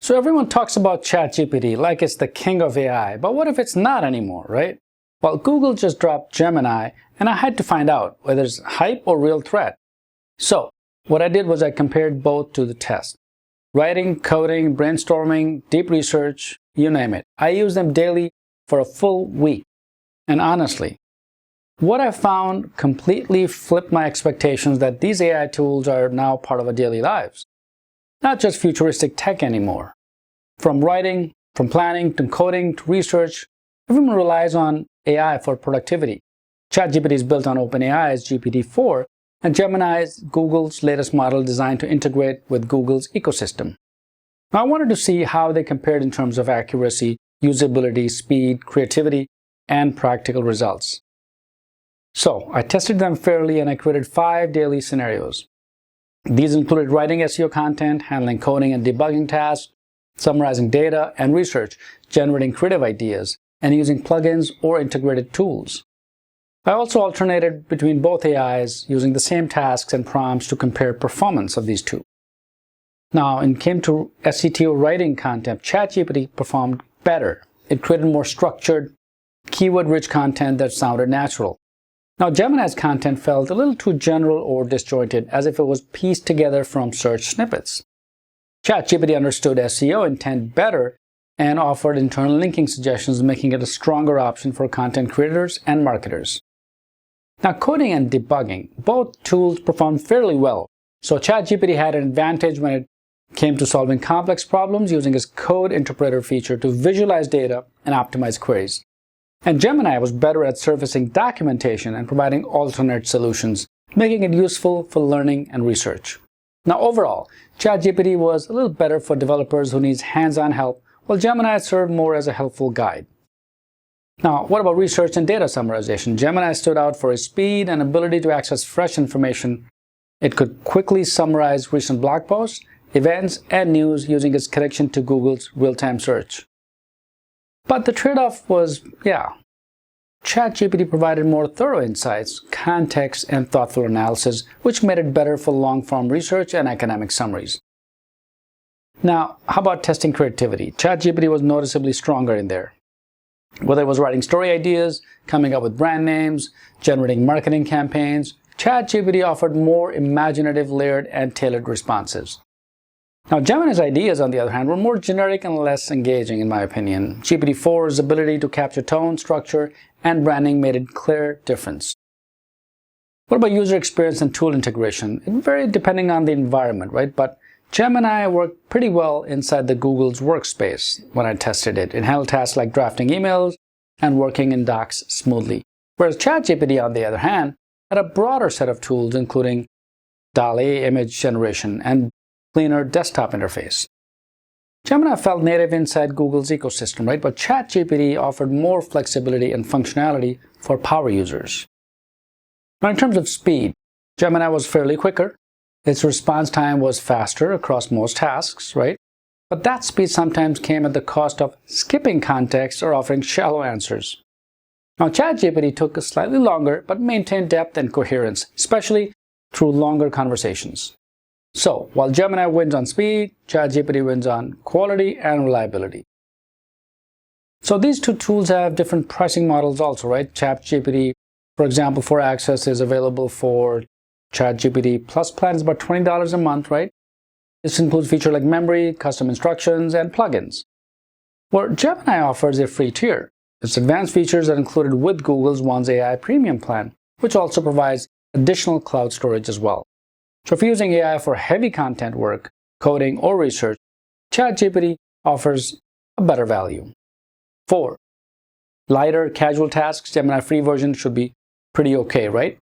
So everyone talks about ChatGPT like it's the king of AI, but what if it's not anymore, right? Well, Google just dropped Gemini, and I had to find out whether it's hype or real threat. So what I did was I compared both to the test. Writing, coding, brainstorming, deep research, you name it. I use them daily for a full week. And honestly, what I found completely flipped my expectations that these AI tools are now part of our daily lives. Not just futuristic tech anymore. From writing, from planning, to coding, to research, everyone relies on AI for productivity. ChatGPT is built on OpenAI's GPT-4, and Gemini is Google's latest model designed to integrate with Google's ecosystem. Now, I wanted to see how they compared in terms of accuracy, usability, speed, creativity, and practical results. So, I tested them fairly and I created 5 daily scenarios. These included writing SEO content, handling coding and debugging tasks, summarizing data and research, generating creative ideas, and using plugins or integrated tools. I also alternated between both AIs using the same tasks and prompts to compare performance of these two. Now, when it came to SEO writing content, ChatGPT performed better. It created more structured, keyword-rich content that sounded natural. Now, Gemini's content felt a little too general or disjointed, as if it was pieced together from search snippets. ChatGPT understood SEO intent better and offered internal linking suggestions, making it a stronger option for content creators and marketers. Now, coding and debugging, both tools performed fairly well. So ChatGPT had an advantage when it came to solving complex problems using its code interpreter feature to visualize data and optimize queries. And Gemini was better at surfacing documentation and providing alternate solutions, making it useful for learning and research. Now, overall, ChatGPT was a little better for developers who need hands-on help, while Gemini served more as a helpful guide. Now, what about research and data summarization? Gemini stood out for its speed and ability to access fresh information. It could quickly summarize recent blog posts, events, and news using its connection to Google's real-time search. But the trade-off was, ChatGPT provided more thorough insights, context, and thoughtful analysis, which made it better for long-form research and academic summaries. Now, how about testing creativity? ChatGPT was noticeably stronger in there. Whether it was writing story ideas, coming up with brand names, generating marketing campaigns, ChatGPT offered more imaginative, layered, and tailored responses. Now, Gemini's ideas, on the other hand, were more generic and less engaging, in my opinion. GPT-4's ability to capture tone, structure, and branding made a clear difference. What about user experience and tool integration? It varied depending on the environment, right? But Gemini worked pretty well inside the Google's workspace when I tested it. It handled tasks like drafting emails and working in docs smoothly. Whereas ChatGPT, on the other hand, had a broader set of tools, including DALL-E image generation and cleaner desktop interface. Gemini felt native inside Google's ecosystem, right? But ChatGPT offered more flexibility and functionality for power users. Now, in terms of speed, Gemini was fairly quicker. Its response time was faster across most tasks, right? But that speed sometimes came at the cost of skipping context or offering shallow answers. Now, ChatGPT took slightly longer, but maintained depth and coherence, especially through longer conversations. So, while Gemini wins on speed, ChatGPT wins on quality and reliability. So these two tools have different pricing models also, right? ChatGPT, for example, for Access is available for ChatGPT Plus plan is about $20 a month, right? This includes features like memory, custom instructions, and plugins. Where Gemini offers a free tier. Its advanced features are included with Google's One's AI Premium plan, which also provides additional cloud storage as well. So if you're using AI for heavy content work, coding, or research, ChatGPT offers a better value. 4. Lighter, casual tasks, Gemini free version should be pretty okay, right?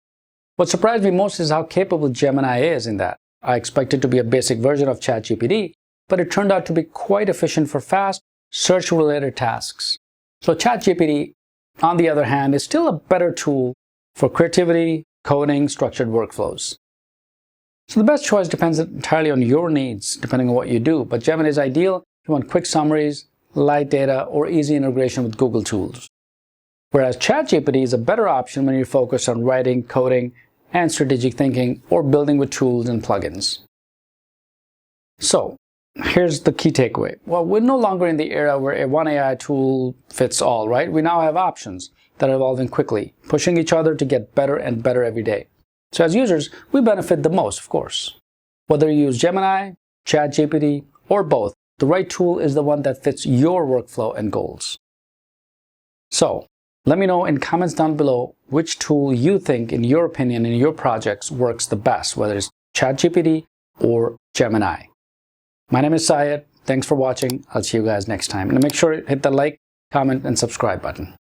What surprised me most is how capable Gemini is in that. I expected it to be a basic version of ChatGPT, but it turned out to be quite efficient for fast, search-related tasks. So ChatGPT, on the other hand, is still a better tool for creativity, coding, structured workflows. So the best choice depends entirely on your needs, depending on what you do. But Gemini is ideal if you want quick summaries, light data, or easy integration with Google tools. Whereas ChatGPT is a better option when you're focused on writing, coding, and strategic thinking, or building with tools and plugins. So, here's the key takeaway. Well, we're no longer in the era where one AI tool fits all, right? We now have options that are evolving quickly, pushing each other to get better and better every day. So as users, we benefit the most, of course. Whether you use Gemini, ChatGPT, or both, the right tool is the one that fits your workflow and goals. So, let me know in comments down below which tool you think, in your opinion, in your projects works the best, whether it's ChatGPT or Gemini. My name is Syed. Thanks for watching. I'll see you guys next time. And make sure to hit the like, comment, and subscribe button.